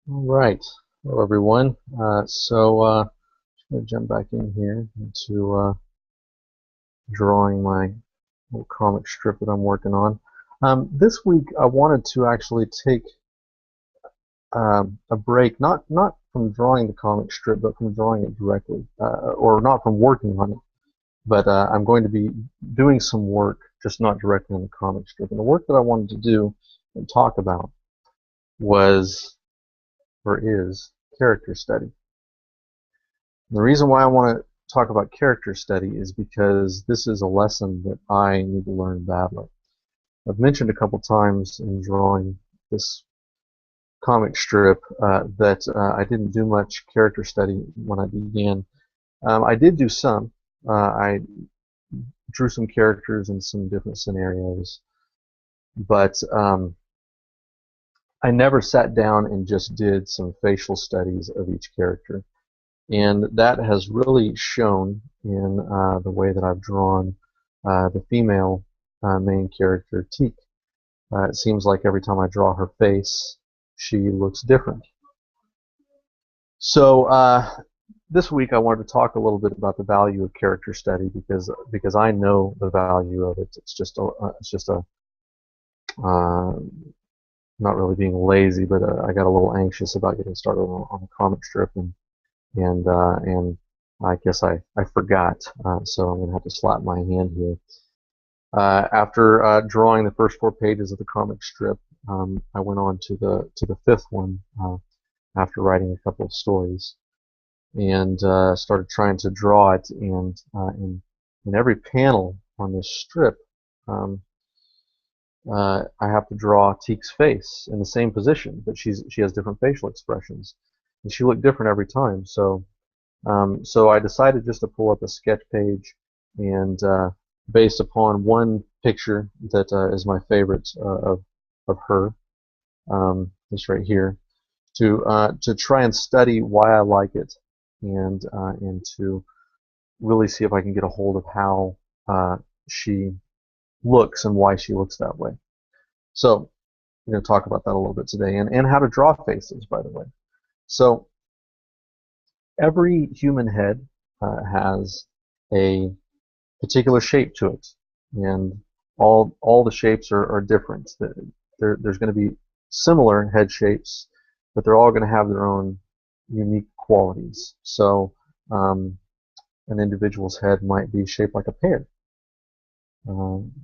All right. Hello, everyone. I'm going to jump back in here into drawing my little comic strip that I'm working on. This week, I wanted to actually take a break, not from drawing the comic strip, but from drawing it directly, or not from working on it. But I'm going to be doing some work, just not directly on the comic strip. And the work that I wanted to do and talk about was, or is, character study. The reason why I want to talk about character study is because this is a lesson that I need to learn badly. I've mentioned a couple times in drawing this comic strip that I didn't do much character study when I began. I did do some. I drew some characters in some different scenarios, but I never sat down and just did some facial studies of each character. And that has really shown in the way that I've drawn the female main character, Teak. It seems like every time I draw her face, she looks different. So this week I wanted to talk a little bit about the value of character study because I know the value of it. It's just a uh, not really being lazy, but I got a little anxious about getting started on a comic strip and I guess I forgot, so I'm going to have to slap my hand here. After drawing the first 4 pages of the comic strip, I went on to the fifth one after writing a couple of stories, and started trying to draw it. And in every panel on this strip, um, I have to draw Teek's face in the same position, but she has different facial expressions, and she looked different every time. So I decided just to pull up a sketch page and based upon one picture that is my favorite of her, this right here, to try and study why I like it and to really see if I can get a hold of how she looks and why she looks that way. So I'm going to talk about that a little bit today and how to draw faces, by the way. So every human head has a particular shape to it, and all the shapes are different. There's going to be similar head shapes, but they're all going to have their own unique qualities. So an individual's head might be shaped like a pear,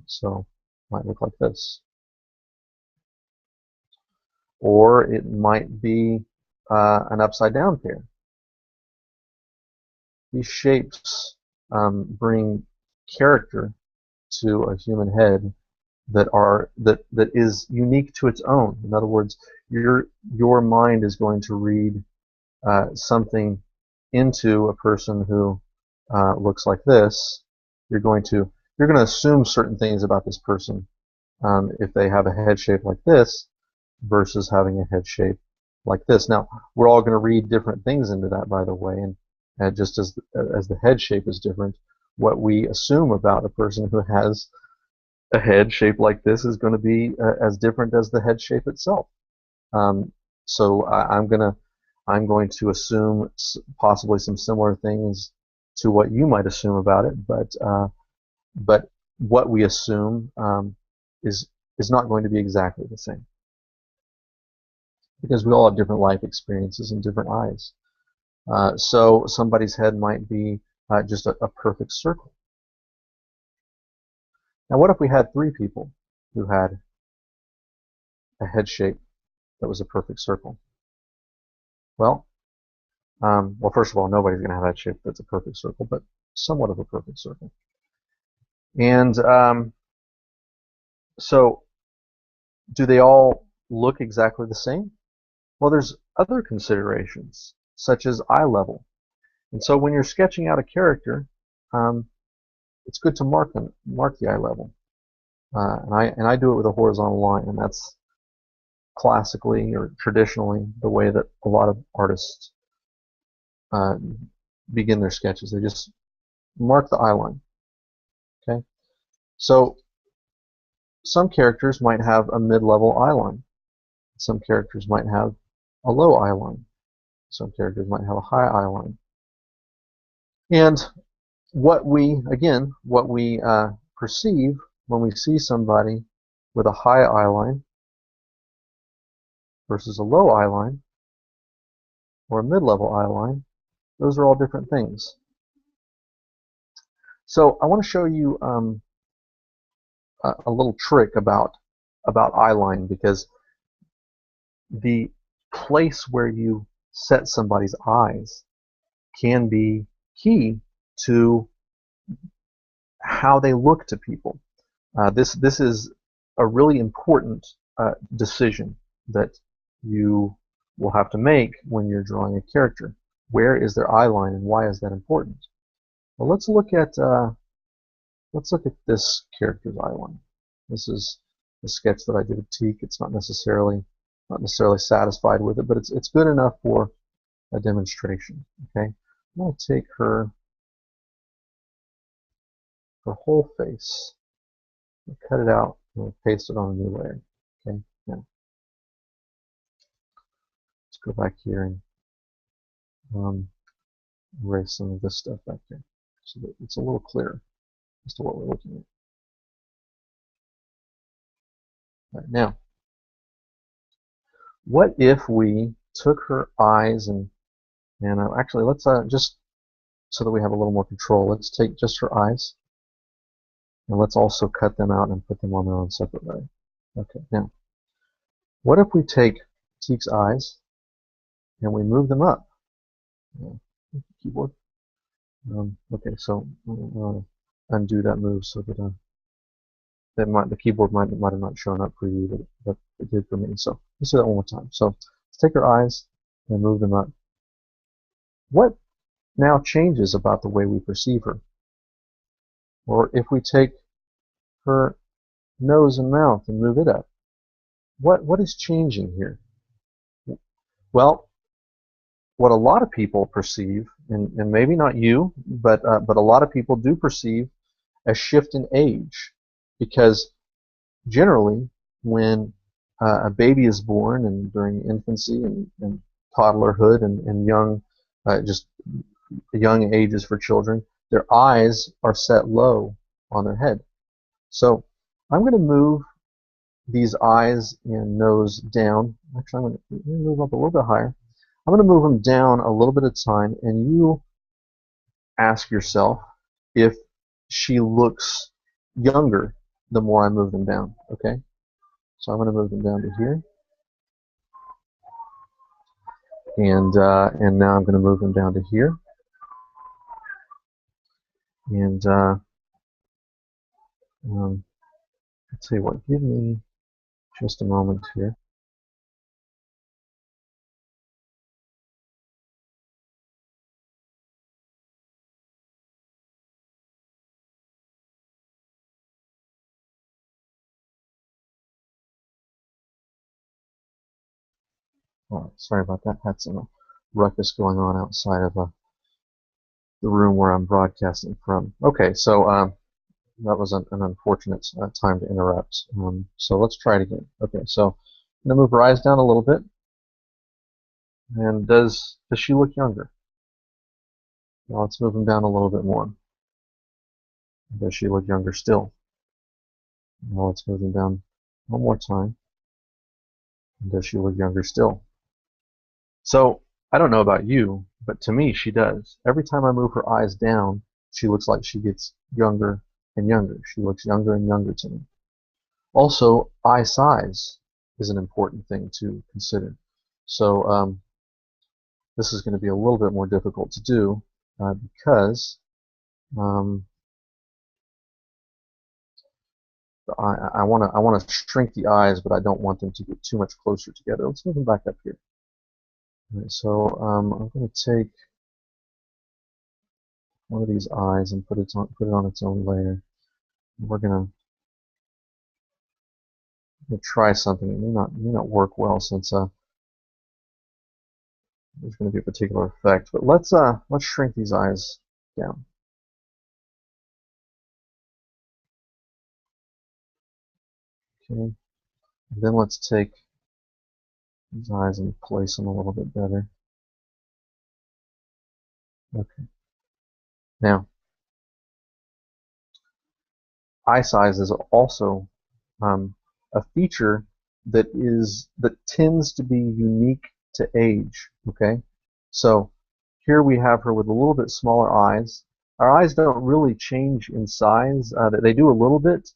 so it might look like this, or it might be an upside down pear. These shapes bring character to a human head that is unique to its own. In other words, your mind is going to read something into a person who looks like this. You're going to assume certain things about this person if they have a head shape like this versus having a head shape like this. Now, we're all going to read different things into that, by the way, and just as the head shape is different, what we assume about a person who has a head shaped like this is going to be as different as the head shape itself. Um, so I'm going to assume possibly some similar things to what you might assume about it, but what we assume is is not going to be exactly the same because we all have different life experiences and different eyes. So somebody's head might be just a perfect circle. Now, what if we had three people who had a head shape that was a perfect circle? Well, first of all, nobody's going to have that shape that's a perfect circle, but somewhat of a perfect circle. And so, do they all look exactly the same? Well, there's other considerations, such as eye level. And so, when you're sketching out a character, um, it's good to mark the eye level. And I do it with a horizontal line, and that's classically or traditionally the way that a lot of artists uh, begin their sketches. They just mark the eye line. Okay, so some characters might have a mid-level eye line. Some characters might have a low eye line. Some characters might have a high eye line. And what we perceive when we see somebody with a high eye line versus a low eye line or a mid-level eye line, those are all different things. So I want to show you a little trick about eye line, because the place where you set somebody's eyes can be key to how they look to people. This is a really important decision that you will have to make when you're drawing a character. Where is their eye line, and why is that important? Well, let's look at this character's eye line. This is a sketch that I did of Teak. It's not necessarily satisfied with it, but it's good enough for a demonstration. Okay, I'm going to take her whole face, and cut it out, and paste it on a new layer. Okay, now let's go back here and erase some of this stuff back here, so that it's a little clearer as to what we're looking at. All right, now, what if we took her eyes and actually, let's just so that we have a little more control, let's take just her eyes, and let's also cut them out and put them on their own separate layer. Okay, now, what if we take Teak's eyes and we move them up? Keyboard. Okay, so undo that move so that the keyboard might have not shown up for you, but it did for me. So let's do that one more time. So let's take her eyes and move them up. What now changes about the way we perceive her? Or if we take her nose and mouth and move it up, what is changing here? Well, what a lot of people perceive, and maybe not you, but a lot of people do perceive a shift in age, because generally when a baby is born and during infancy and toddlerhood and young, just young ages for children, their eyes are set low on their head. So I'm going to move these eyes and nose down. Actually, I'm going to move up a little bit higher. I'm going to move them down a little bit at a time, and you ask yourself if she looks younger the more I move them down. Okay? So I'm going to move them down to here. And now I'm going to move them down to here. And I'll tell you what, give me just a moment here. Oh, sorry about that. Had some ruckus going on outside of the room where I'm broadcasting from. Okay, so that was an unfortunate time to interrupt. So let's try it again. Okay, so I'm going to move her eyes down a little bit. And does she look younger? Now let's move them down a little bit more. Does she look younger still? Now let's move them down one more time. And does she look younger still? So I don't know about you, but to me she does. Every time I move her eyes down, she looks like she gets younger and younger. She looks younger and younger to me. Also, eye size is an important thing to consider. So this is going to be a little bit more difficult to do because I want to shrink the eyes, but I don't want them to get too much closer together. Let's move them back up here. All right, so I'm going to take one of these eyes and put it on its own layer. We're going to try something. It may not work well since there's going to be a particular effect. But let's shrink these eyes down. Okay. And then let's take his eyes and place them a little bit better. Okay. Now, eye size is also um, a feature that tends to be unique to age. Okay, so here we have her with a little bit smaller eyes. Our eyes don't really change in size. They do a little bit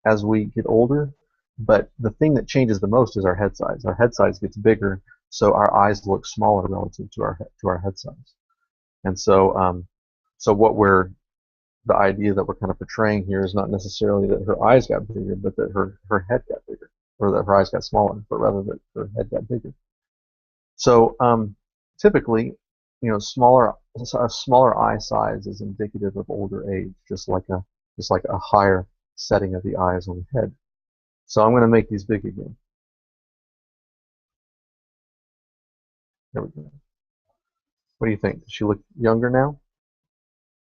as we get older, but the thing that changes the most is our head size. Our head size gets bigger, so our eyes look smaller relative to our head size. And so what we're the idea that we're kind of portraying here is not necessarily that her eyes got bigger, but that her head got bigger, or that her eyes got smaller, but rather that her head got bigger. So typically, a smaller eye size is indicative of older age, just like a higher setting of the eyes on the head. So I'm going to make these big again. There we go. What do you think? Does she look younger now?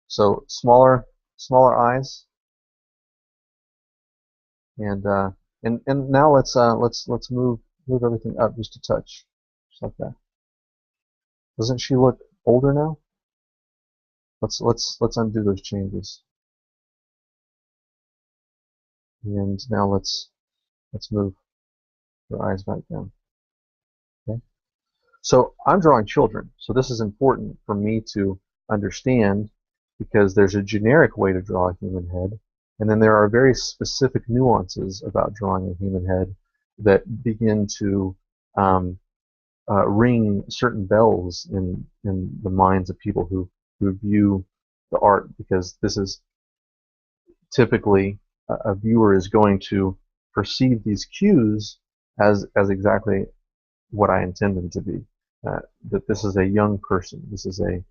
So smaller eyes, and and now let's move everything up just a touch, just like that. Doesn't she look older now? Let's undo those changes, and now let's move her eyes back down. Okay. So I'm drawing children, so this is important for me to understand because there's a generic way to draw a human head, and then there are very specific nuances about drawing a human head that begin to ring certain bells in the minds of people who view the art, because this is typically a viewer is going to perceive these cues as exactly what I intend them to be. That this is a young person, this is a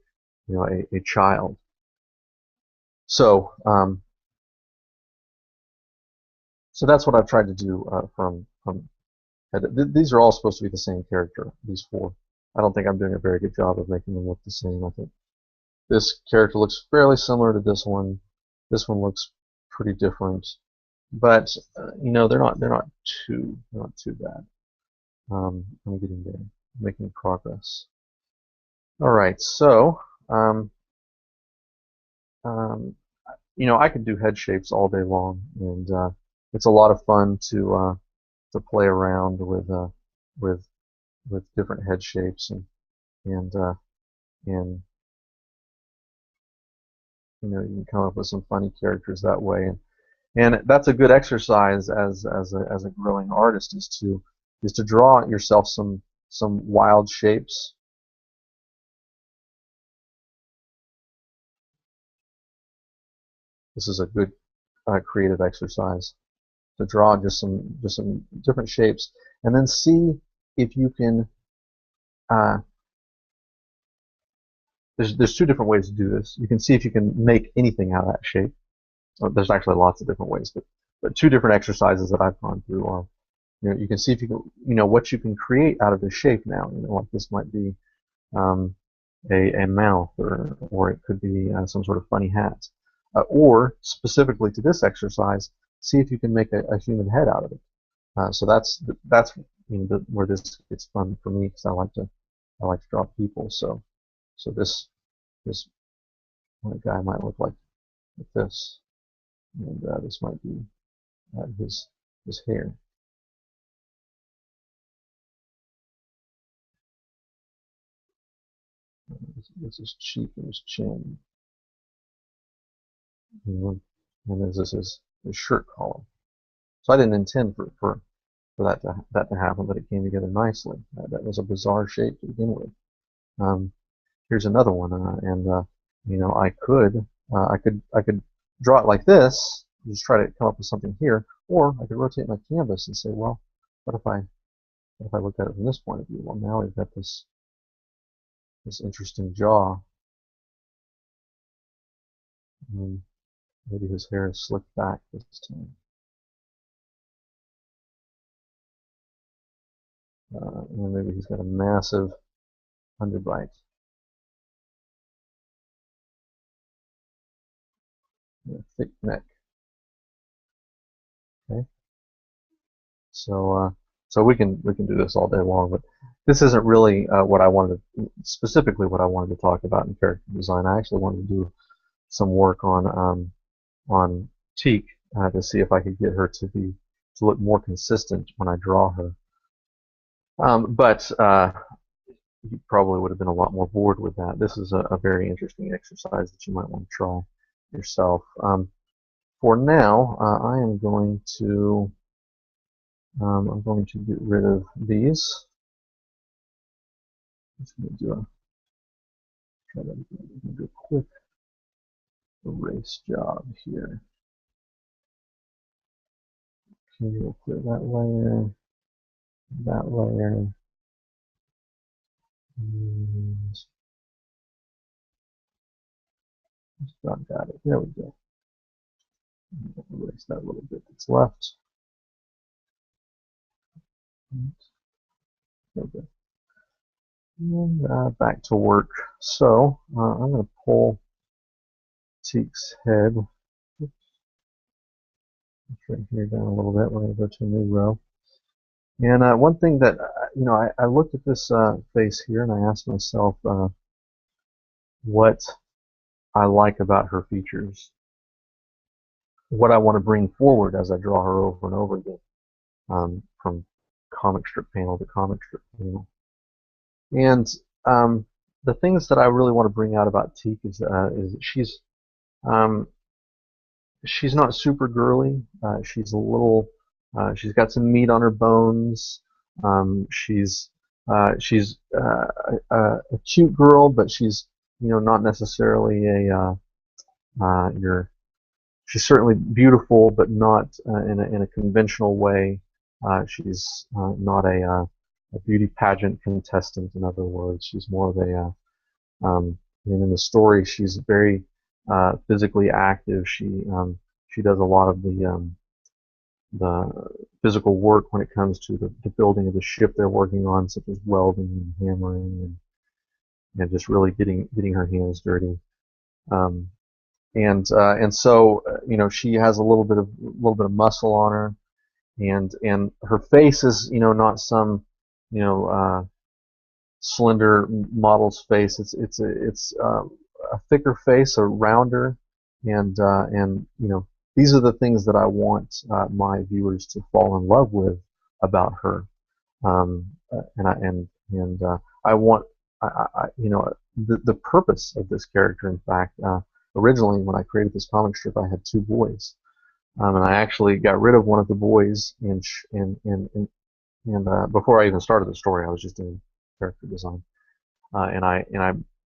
child. So so that's what I've tried to do from these are all supposed to be the same character, these four. I don't think I'm doing a very good job of making them look the same. I think this character looks fairly similar to this one. This one looks pretty different, but they're not too bad. I'm getting there, making progress. All right, so um, um, I could do head shapes all day long, and it's a lot of fun to play around with with different head shapes and and you can come up with some funny characters that way, and that's a good exercise as a growing artist is to draw yourself some wild shapes. This is a good creative exercise to draw just some different shapes, and then see if you can. Uh, there's two different ways to do this. You can see if you can make anything out of that shape. Well, there's actually lots of different ways, but two different exercises that I've gone through are, you can see if you can, what you can create out of this shape now. Like this might be um, a mouth, or it could be some sort of funny hat, or specifically to this exercise, see if you can make a human head out of it. So that's where this gets fun for me, because I like to draw people. So this guy might look like this, and this might be his hair. This is cheek and his chin, and this is his shirt collar. So I didn't intend for that to happen, but it came together nicely. That was a bizarre shape to begin with. Um, Here's another one, and I could draw it like this, just try to come up with something here, or I could rotate my canvas and say, well, what if I look at it from this point of view? Well, now we've got this interesting jaw. Maybe his hair is slicked back this time. And maybe he's got a massive underbite. And a thick neck. Okay. So So we can do this all day long, but this isn't really what I wanted specifically what I wanted to talk about in character design. I actually wanted to do some work on Teak to see if I could get her to look more consistent when I draw her. But you probably would have been a lot more bored with that. This is a very interesting exercise that you might want to try yourself. For now, I'm going to get rid of these. I'm just going to try to do a quick erase job here. Okay, we'll clear that layer, and just about got it. There we go. Erase that little bit that's left. Okay. And back to work. So I'm going to pull Teak's head right here down a little bit. We're going to go to a new row. And one thing that, I looked at this face here and I asked myself what I like about her features, what I want to bring forward as I draw her over and over again, from comic strip panel to comic strip panel. And the things that I really want to bring out about Teak is that she's not super girly. She's a little. She's got some meat on her bones. She's a cute girl, but she's not necessarily a she's certainly beautiful, but not in a conventional way. She's not a beauty pageant contestant. In other words, she's more of a and in the story, she's very physically active. She does a lot of the physical work when it comes to the building of the ship they're working on, such as welding and hammering and just really getting her hands dirty. And so she has a little bit of muscle on her, and her face is not some slender model's face. It's a thicker face, a rounder, and these are the things that I want my viewers to fall in love with about her. I want the purpose of this character. In fact, originally when I created this comic strip, I had two boys, and I actually got rid of one of the boys, and before I even started the story, I was just doing character design, and I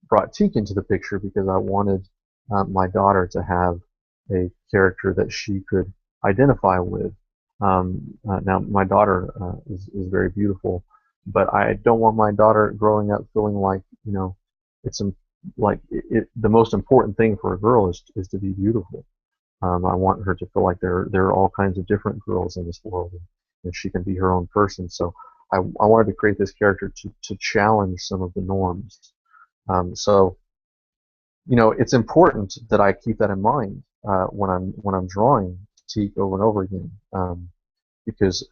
brought Teak into the picture because I wanted my daughter to have a character that she could identify with. Now, my daughter is very beautiful, but I don't want my daughter growing up feeling like it's the most important thing for a girl is to be beautiful. I want her to feel like there are all kinds of different girls in this world, and she can be her own person. So I wanted to create this character to challenge some of the norms. So it's important that I keep that in mind when I'm drawing Teak over and over again, because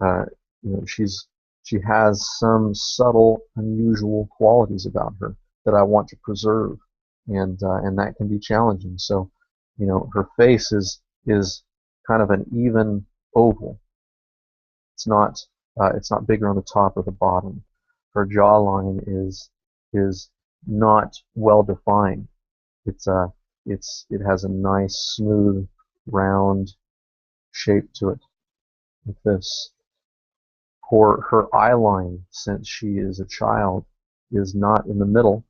she has some subtle, unusual qualities about her that I want to preserve, and that can be challenging. So her face is kind of an even oval. It's not bigger on the top or the bottom. Her jawline is not well defined. It has a nice, smooth, round shape to it, like this. Her eye line, since she is a child, is not in the middle.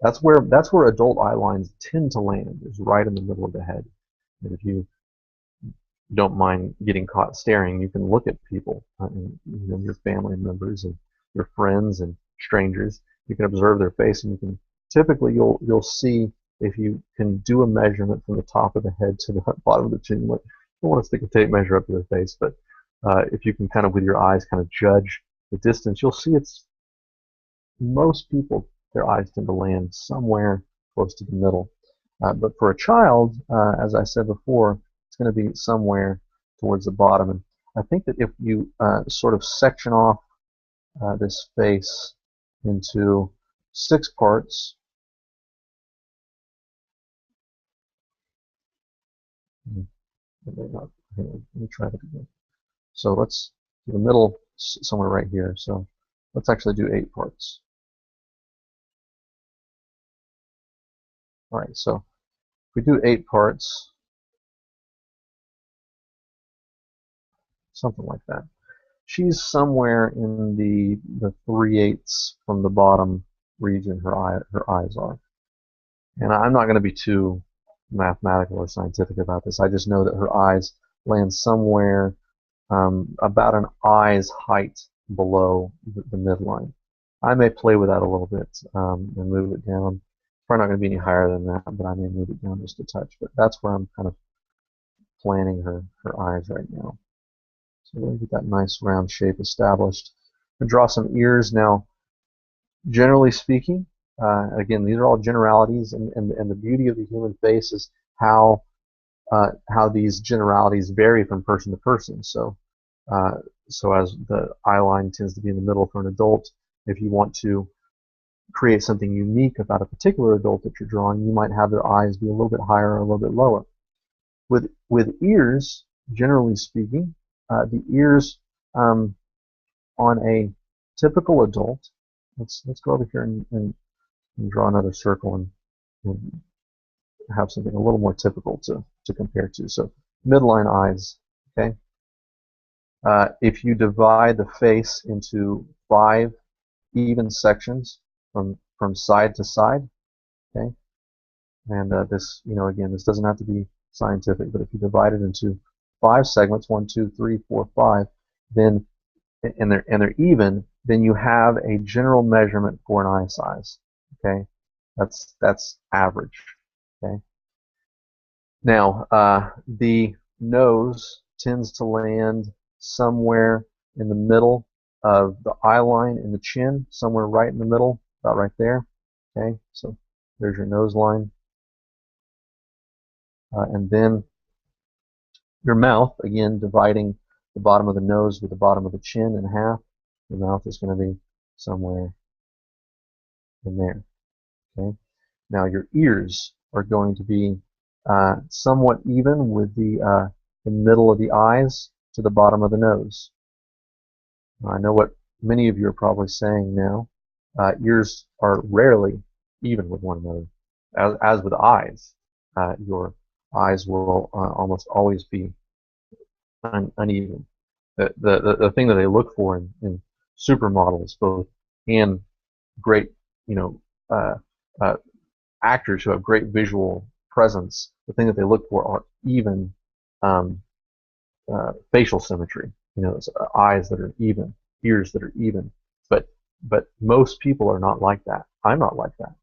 That's where adult eye lines tend to land, is right in the middle of the head. And if you don't mind getting caught staring, you can look at people, your family members and your friends and strangers. You can observe their face, and typically you'll see if you can do a measurement from the top of the head to the bottom of the chin. You don't want to stick a tape measure up to their face, but if you can kind of with your eyes kind of judge the distance, you'll see most people, their eyes tend to land somewhere close to the middle. But for a child, as I said before, it's going to be somewhere towards the bottom. And I think that if you sort of section off this face into 6 parts, let me try that again. So let's do the middle somewhere right here. So let's actually do 8 parts. All right, so if we do 8 parts, something like that. She's somewhere in the 3/8 from the bottom region her eyes are. And I'm not going to be too mathematical or scientific about this. I just know that her eyes land somewhere about an eye's height below the midline. I may play with that a little bit and move it down. It's probably not going to be any higher than that, but I may move it down just a touch. But that's where I'm kind of planning her eyes right now. So we'll get that nice round shape established. And draw some ears now. Generally speaking, again, these are all generalities, and the beauty of the human face is how these generalities vary from person to person. So as the eye line tends to be in the middle for an adult, if you want to create something unique about a particular adult that you're drawing, you might have their eyes be a little bit higher or a little bit lower. With ears, generally speaking, the ears on a typical adult, let's go over here and draw another circle and have something a little more typical to compare to. So midline eyes, okay? If you divide the face into 5 even sections from side to side, okay? And this, again, this doesn't have to be scientific, but if you divide it into 5 segments, 1, 2, 3, 4, 5, then and they're even, then you have a general measurement for an eye size. Okay, that's average. Okay. Now the nose tends to land somewhere in the middle of the eye line and the chin, somewhere right in the middle, about right there. Okay, so there's your nose line, and then your mouth, again, dividing the bottom of the nose with the bottom of the chin in half. Your mouth is going to be somewhere in there. Okay. Now your ears are going to be somewhat even with the middle of the eyes to the bottom of the nose. Now, I know what many of you are probably saying now. Ears are rarely even with one another. As with eyes, your eyes will almost always be uneven. The thing that they look for in supermodels, both and great, actors who have great visual presence, the thing that they look for are even facial symmetry. Eyes that are even, ears that are even. But most people are not like that. I'm not like that,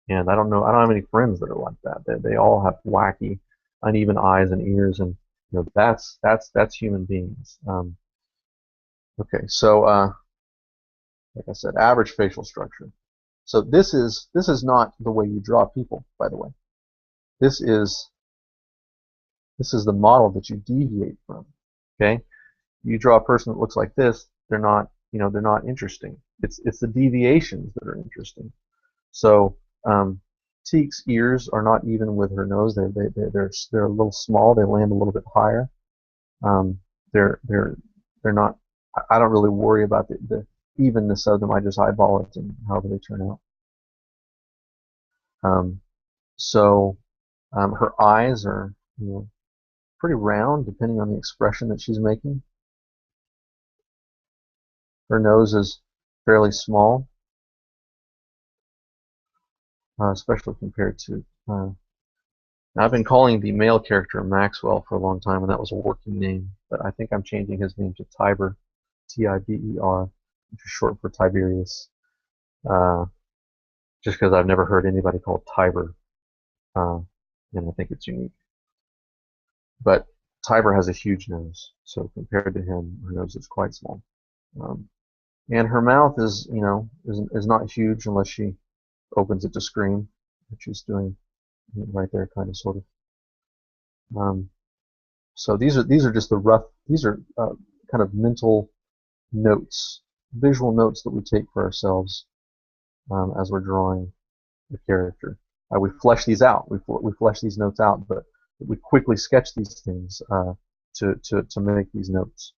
and I don't have any friends that are like that. They all have wacky, uneven eyes and ears, and that's human beings. Okay, so like I said, average facial structure. So this is not the way you draw people, by the way. This is the model that you deviate from. Okay, you draw a person that looks like this, they're not interesting. It's the deviations that are interesting. So Teek's ears are not even with her nose. They're a little small. They land a little bit higher. They're not. I don't really worry about the evenness of them. I just eyeball it and however they turn out. So her eyes are pretty round depending on the expression that she's making. Her nose is fairly small, especially compared to. Now I've been calling the male character Maxwell for a long time, and that was a working name. But I think I'm changing his name to Tiber, Tiber, which is short for Tiberius. Just because I've never heard anybody called Tiber, and I think it's unique. But Tiber has a huge nose, so compared to him, her nose is quite small. And her mouth is not huge unless she opens it to scream, which she's doing right there, kind of, sort of. So these are just the rough. These are kind of mental notes, visual notes that we take for ourselves as we're drawing the character. We flesh these out. We flesh these notes out, but we quickly sketch these things to make these notes.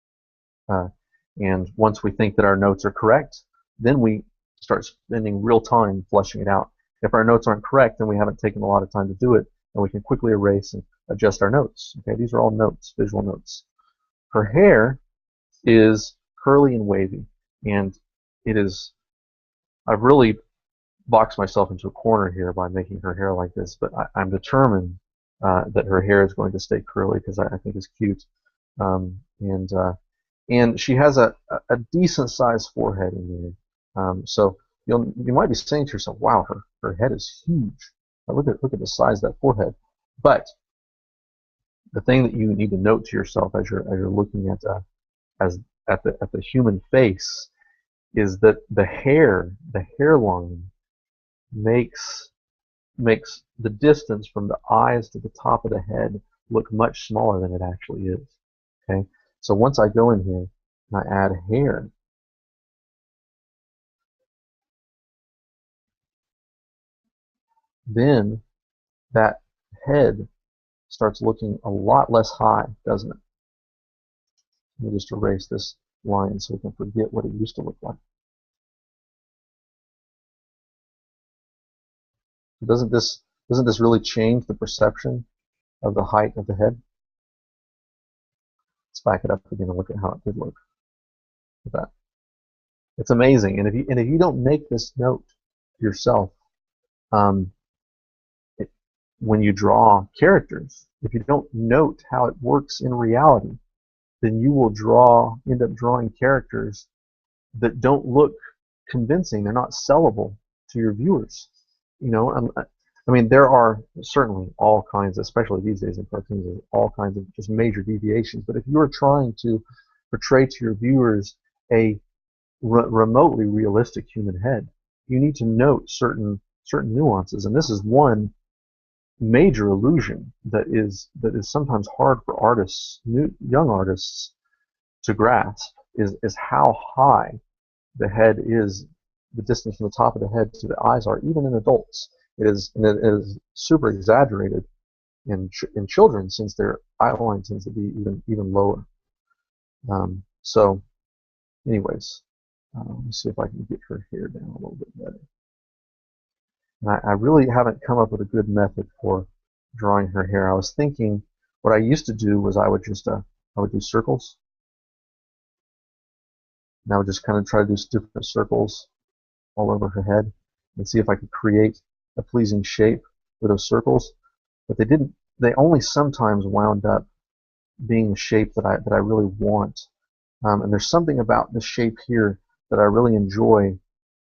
And once we think that our notes are correct, then we start spending real time fleshing it out. If our notes aren't correct, then we haven't taken a lot of time to do it, and we can quickly erase and adjust our notes. Okay, these are all notes, visual notes. Her hair is curly and wavy, and it is, I've really boxed myself into a corner here by making her hair like this, but I'm determined that her hair is going to stay curly because I think it's cute. And she has a decent sized forehead in there. So you might be saying to yourself, wow, her head is huge. Look at the size of that forehead. But the thing that you need to note to yourself as you're looking at the human face is that the hairline makes the distance from the eyes to the top of the head look much smaller than it actually is. Okay, so once I go in here and I add hair, then that head starts looking a lot less high, doesn't it? Let me just erase this line so we can forget what it used to look like. Doesn't this really change the perception of the height of the head? Let's back it up again and look at how it did look. Look at that. It's amazing. And if you don't make this note yourself, when you draw characters, if you don't note how it works in reality, then you will end up drawing characters that don't look convincing. They're not sellable to your viewers. You know, I mean, there are certainly all kinds, especially these days in cartoons, there's all kinds of just major deviations. But if you are trying to portray to your viewers a remotely realistic human head, you need to note certain nuances, and this is one major illusion that is sometimes hard for artists, young artists, to grasp, is how high the head is, the distance from the top of the head to the eyes are, even in adults. It is super exaggerated in children, since their eye line tends to be even lower. So, anyways, let me see if I can get her hair down a little bit better. And I really haven't come up with a good method for drawing her hair. I was thinking what I used to do was I would do circles. And I would just kind of try to do different circles all over her head and see if I could create a pleasing shape with those circles. But they only sometimes wound up being the shape that I really want. And there's something about this shape here that I really enjoy.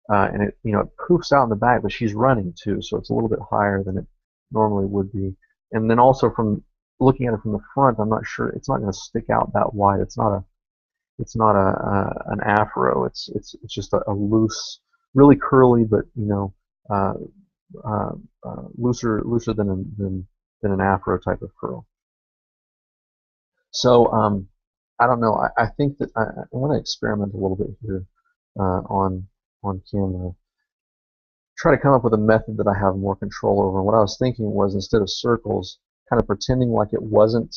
And it poofs out in the back, but she's running too, so it's a little bit higher than it normally would be. And then also, from looking at it from the front, I'm not sure, it's not going to stick out that wide. It's not an afro. It's just a loose, really curly, but looser than an afro type of curl. So I don't know. I think that I want to experiment a little bit here on camera. Try to come up with a method that I have more control over. And what I was thinking was, instead of circles, kind of pretending like it wasn't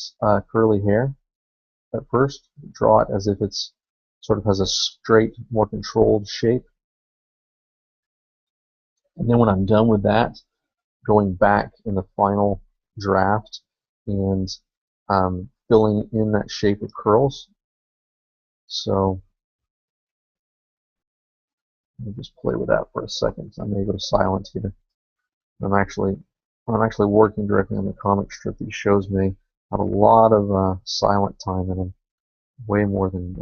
curly hair at first, draw it as if it's sort of has a straight, more controlled shape. And then when I'm done with that, going back in the final draft and filling in that shape with curls. So let me just play with that for a second. I'm going to go to silent here. I'm actually working directly on the comic strip that shows me. I have a lot of silent time in them, way more than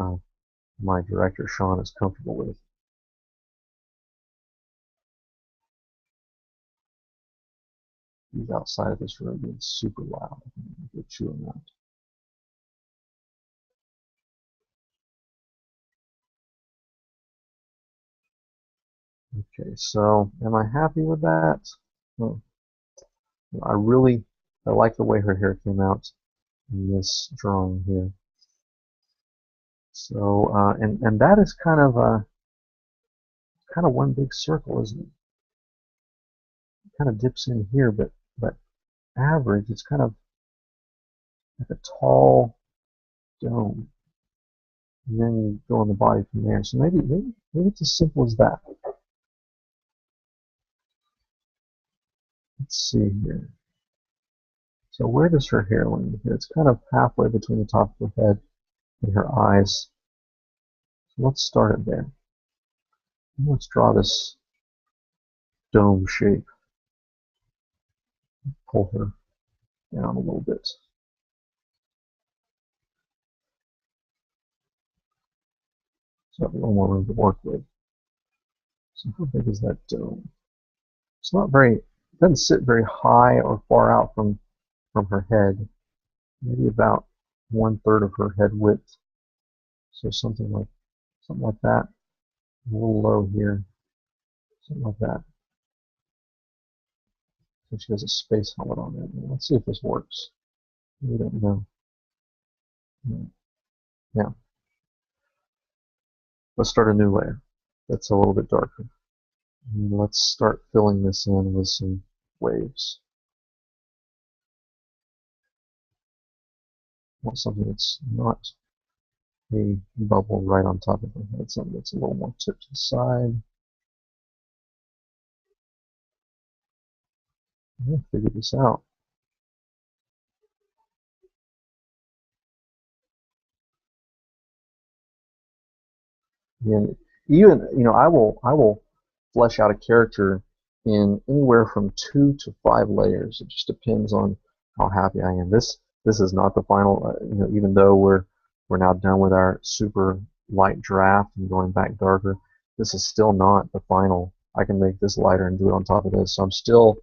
my director Sean is comfortable with. He's outside of this room being super loud. I'm going to chew him out. Okay, so am I happy with that? Oh, I like the way her hair came out in this drawing here. So, and that is kind of one big circle, isn't it? It kind of dips in here, but average, it's kind of like a tall dome, and then you go on the body from there. So maybe it's as simple as that. Let's see here. So where does her hair land here? It's kind of halfway between the top of her head and her eyes. So let's start it there. And let's draw this dome shape. Pull her down a little bit. So I have a little more room to work with. So how big is that dome? It's not very, it doesn't sit very high or far out from her head. Maybe about 1/3 of her head width. So something like that. A little low here. Something like that. So she has a space helmet on it. Let's see if this works. We don't know. Now, let's start a new layer that's a little bit darker. And let's start filling this in with some waves. I want something that's not a bubble right on top of her head, something that's a little more tipped to the side. Yeah, figure this out. And even, I will flesh out a character in anywhere from 2 to 5 layers. It just depends on how happy I am. This is not the final. Even though we're now done with our super light draft and going back darker, this is still not the final. I can make this lighter and do it on top of this. So I'm still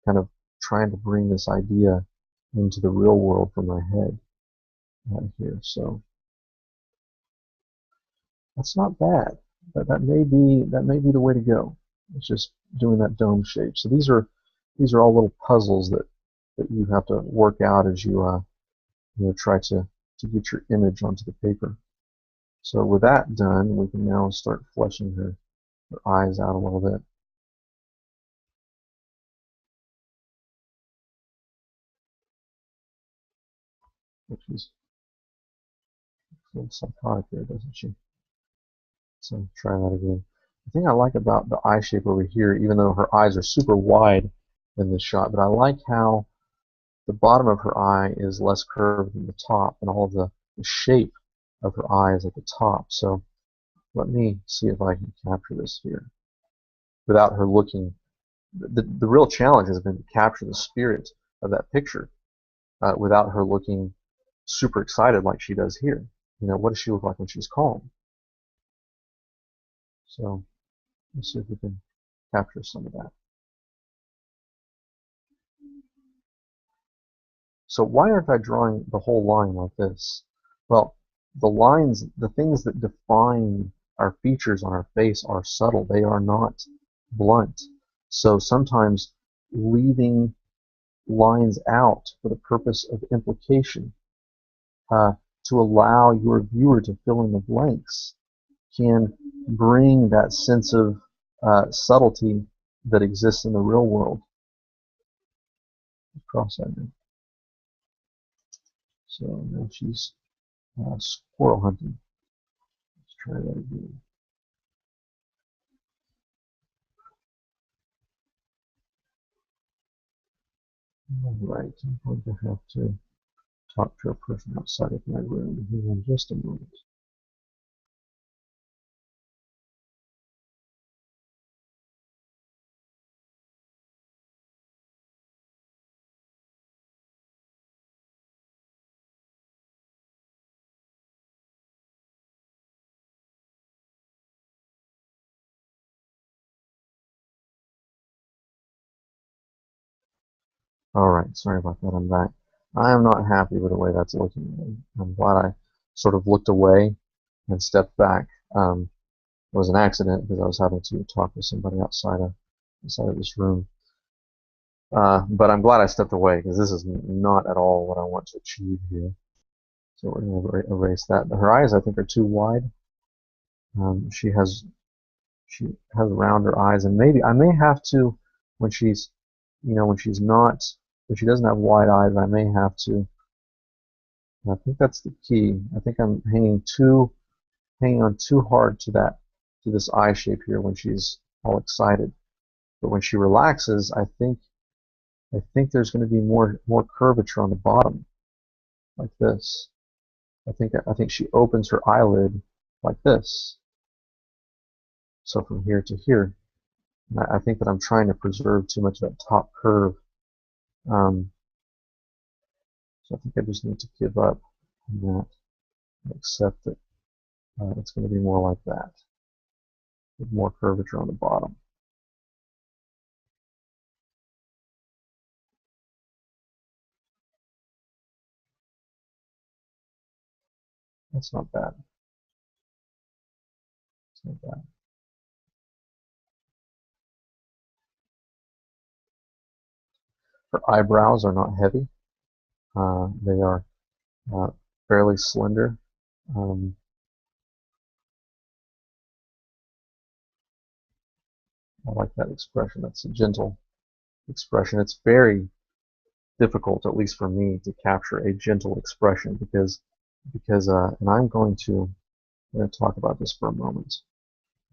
kind of trying to bring this idea into the real world from my head right here. So that's not bad. That may be the way to go. It's just doing that dome shape. So these are all little puzzles that you have to work out as you try to get your image onto the paper. So with that done, we can now start fleshing her eyes out a little bit. Which is a little psychotic there, doesn't she? So try that again. The thing I like about the eye shape over here, even though her eyes are super wide in this shot, but I like how the bottom of her eye is less curved than the top, and all of the shape of her eye is at the top. So let me see if I can capture this here without her looking. The real challenge has been to capture the spirit of that picture without her looking super excited like she does here. What does she look like when she's calm? So let's see if we can capture some of that. So why aren't I drawing the whole line like this? Well, the lines, the things that define our features on our face are subtle. They are not blunt. So sometimes leaving lines out for the purpose of implication to allow your viewer to fill in the blanks can bring that sense of subtlety that exists in the real world. Cross that in. So now she's squirrel hunting. Let's try that again. All right, I'm going to have to talk to a person outside of my room here in just a moment. All right, sorry about that. I'm back. I am not happy with the way that's looking. I'm glad I sort of looked away and stepped back. It was an accident because I was having to talk to somebody outside of this room. But I'm glad I stepped away because this is not at all what I want to achieve here. So we're going to erase that. Her eyes, I think, are too wide. She has rounder eyes, and maybe I may have to, when she's, when she's not, when she doesn't have wide eyes, I may have to. And I think that's the key. I think I'm hanging on too hard to this eye shape here when she's all excited. But when she relaxes, I think there's going to be more curvature on the bottom, like this. I think she opens her eyelid like this. So from here to here. And I think that I'm trying to preserve too much of that top curve. So I think I just need to give up on that and accept that it's going to be more like that, with more curvature on the bottom. That's not bad. It's not bad. Her eyebrows are not heavy. They are fairly slender. I like that expression. That's a gentle expression. It's very difficult, at least for me, to capture a gentle expression because and I'm going to talk about this for a moment.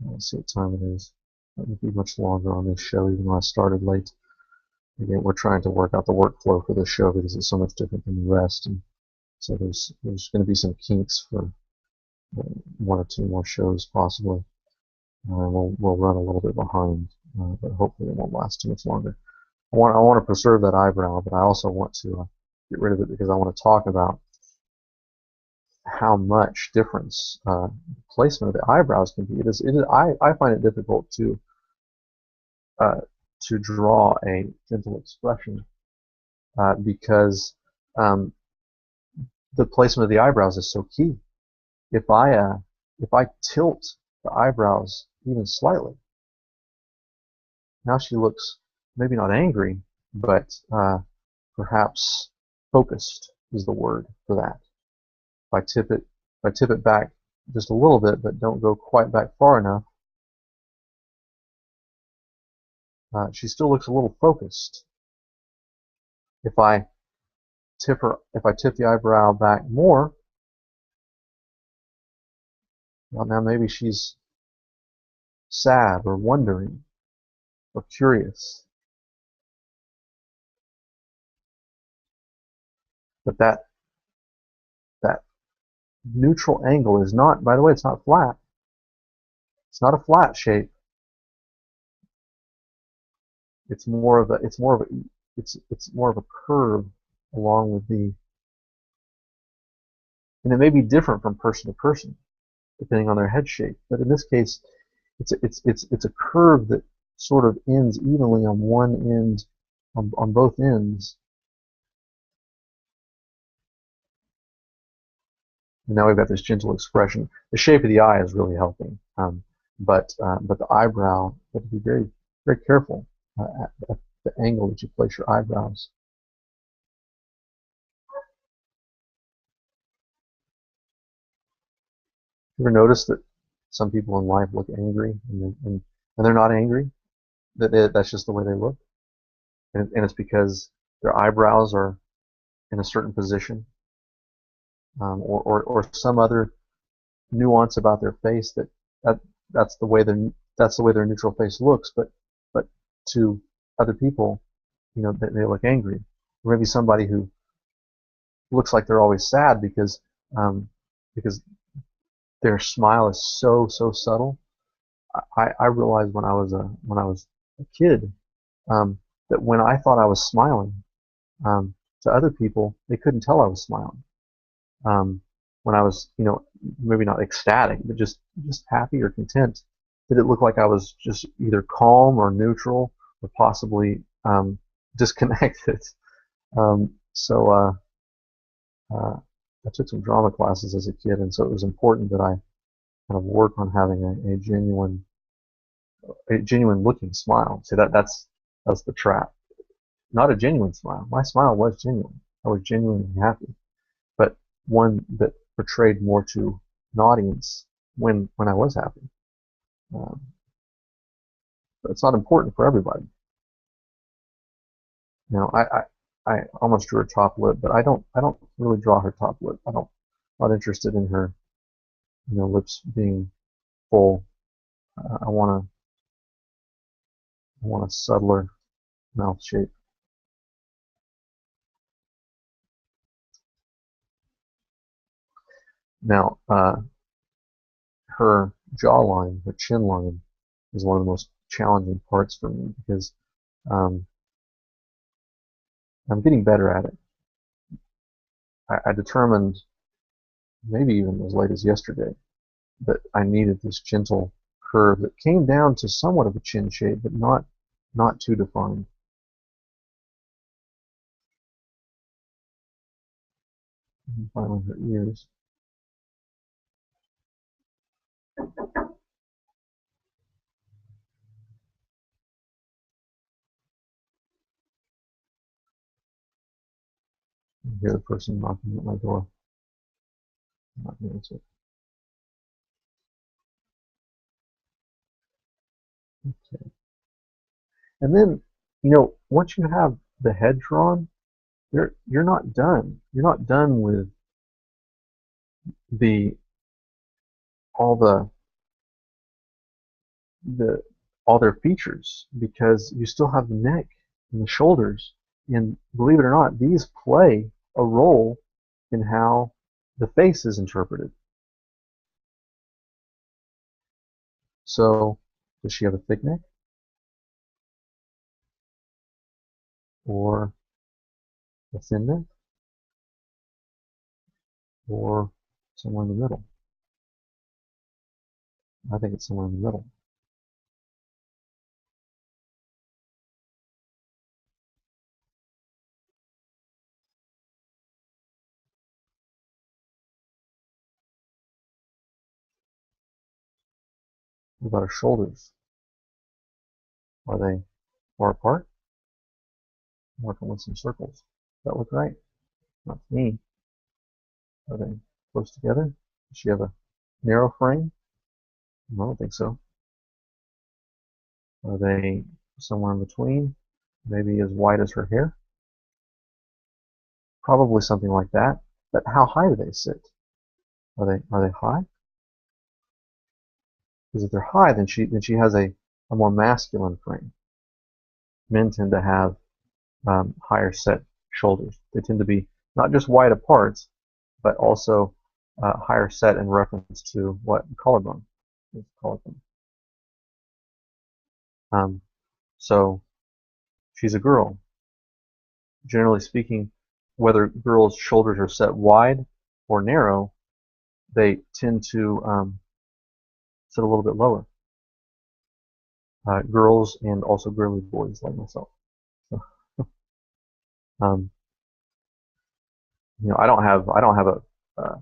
Let's see what time it is. It won't be much longer on this show, even though I started late. Again, we're trying to work out the workflow for this show because it's so much different than the rest, and so there's going to be some kinks for one or two more shows possibly. We'll run a little bit behind, but hopefully it won't last too much longer. I want to preserve that eyebrow, but I also want to get rid of it because I want to talk about how much difference placement of the eyebrows can be. I find it difficult to draw a gentle expression because the placement of the eyebrows is so key. If I tilt the eyebrows even slightly, now she looks maybe not angry, but perhaps focused is the word for that. If I tip it back just a little bit, but don't go quite back far enough, she still looks a little focused. If I tip the eyebrow back more, well, now maybe she's sad or wondering or curious. But that neutral angle is not, by the way, it's not flat. It's not a flat shape. It's more of a curve along with and it may be different from person to person depending on their head shape. But in this case, it's a curve that sort of ends evenly on one end, on both ends. And now we've got this gentle expression. The shape of the eye is really helping, but the eyebrow, you have to be very, very careful at the angle that you place your eyebrows. You ever notice that some people in life look angry and they're not angry? That's just the way they look, and it's because their eyebrows are in a certain position, or some other nuance about their face that's the way their neutral face looks. But to other people, they look angry. Or maybe somebody who looks like they're always sad because their smile is so subtle. I realized when I was a kid that when I thought I was smiling, to other people they couldn't tell I was smiling. When I was, maybe not ecstatic, but just happy or content, that it looked like I was just either calm or neutral or possibly disconnected. I took some drama classes as a kid, and so it was important that I kind of work on having a genuine looking smile. See, that's the trap. Not a genuine smile. My smile was genuine. I was genuinely happy. But one that portrayed more to an audience when I was happy. Um, but it's not important for everybody. You know, I almost drew her top lip, but I don't really draw her top lip. Not interested in her, lips being full. I want a subtler mouth shape. Now, her jawline, her chin line, is one of the most challenging parts for me because um, I'm getting better at it. I determined, maybe even as late as yesterday, that I needed this gentle curve that came down to somewhat of a chin shape, but not too defined. And finally, her ears. I hear the person knocking at my door. I'm not going to answer. Okay. And then, once you have the head drawn, you're not done. You're not done with the all the all their features, because you still have the neck and the shoulders, and believe it or not, these play a role in how the face is interpreted. So, does she have a thick neck, or a thin neck, or somewhere in the middle? I think it's somewhere in the middle. What about her shoulders? Are they far apart? Mark them with some circles. Does that look right? Not to me. Are they close together? Does she have a narrow frame? I don't think so. Are they somewhere in between? Maybe as wide as her hair? Probably something like that. But how high do they sit? Are they high? Because if they're high, then she has a more masculine frame. Men tend to have higher set shoulders. They tend to be not just wide apart, but also higher set in reference to what collarbone. Collarbone. So she's a girl. Generally speaking, whether girls' shoulders are set wide or narrow, they tend to sit a little bit lower. Girls and also girly boys like myself. So, um, I don't have uh,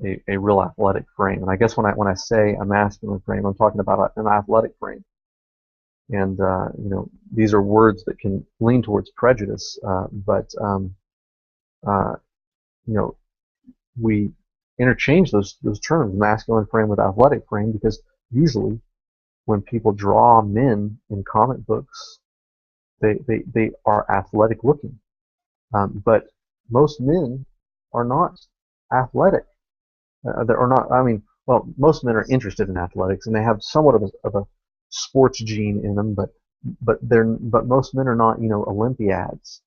a real athletic frame, and I guess when I say a masculine frame, I'm talking about an athletic frame. And these are words that can lean towards prejudice, but uh, we interchange those terms, masculine frame with athletic frame, because usually when people draw men in comic books, they are athletic looking. But most men are not athletic. Or not. I mean, well, most men are interested in athletics, and they have somewhat of a sports gene in them. But most men are not, Olympiads.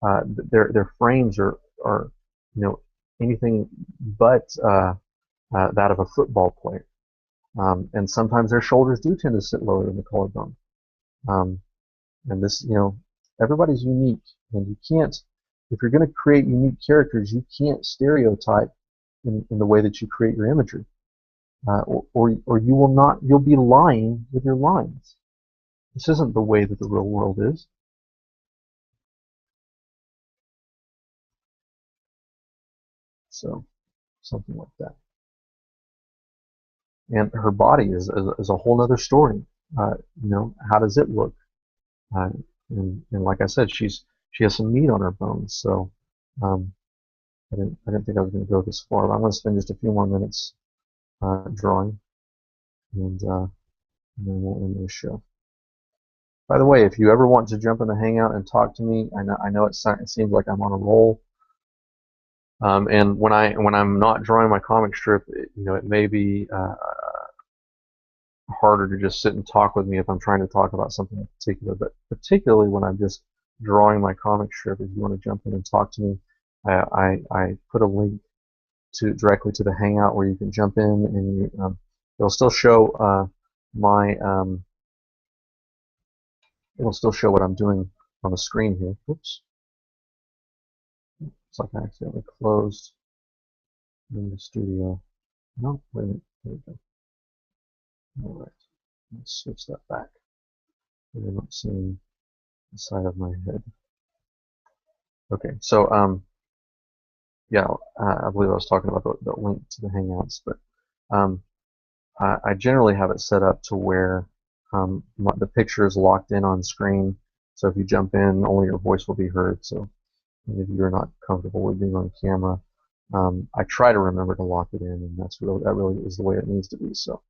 Their frames are anything but that of a football player. And sometimes their shoulders do tend to sit lower than the collarbone. Um, and this, everybody's unique, and you can't, if you're going to create unique characters, you can't stereotype in the way that you create your imagery, or you will not, you'll be lying with your lines. This isn't the way that the real world is. So, something like that. And her body is a whole other story. How does it look? Uh, and like I said, she has some meat on her bones. So, um, I didn't think I was going to go this far, but I'm going to spend just a few more minutes drawing, and then we'll end the show. By the way, if you ever want to jump in the Hangout and talk to me, I know it seems like I'm on a roll. And when I'm not drawing my comic strip, it may be harder to just sit and talk with me if I'm trying to talk about something in particular. But particularly when I'm just drawing my comic strip, if you want to jump in and talk to me, I put a link directly to the Hangout where you can jump in, and it'll still show it'll still show what I'm doing on the screen here. Oops. It's like I accidentally closed in the studio. No, wait a minute. There we go. All right. Let's switch that back. You're not seeing the side of my head. Okay, so yeah, I believe I was talking about the link to the Hangouts, but I generally have it set up to where the picture is locked in on screen. So if you jump in, only your voice will be heard. So if you're not comfortable with being on camera, I try to remember to lock it in, and that really is the way it needs to be. So,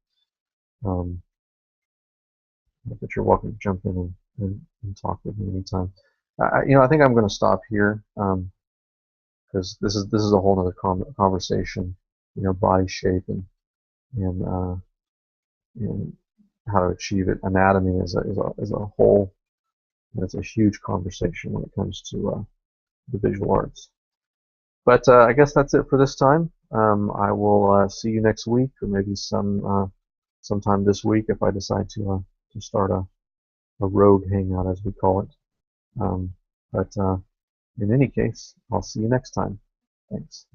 but you're welcome to jump in and talk with me anytime. I think I'm going to stop here because this is a whole other conversation. Body shape and how to achieve it. Anatomy is a whole. It's a huge conversation when it comes to the visual arts. But I guess that's it for this time. I will see you next week, or maybe sometime this week if I decide to start a rogue hangout, as we call it. But in any case, I'll see you next time. Thanks.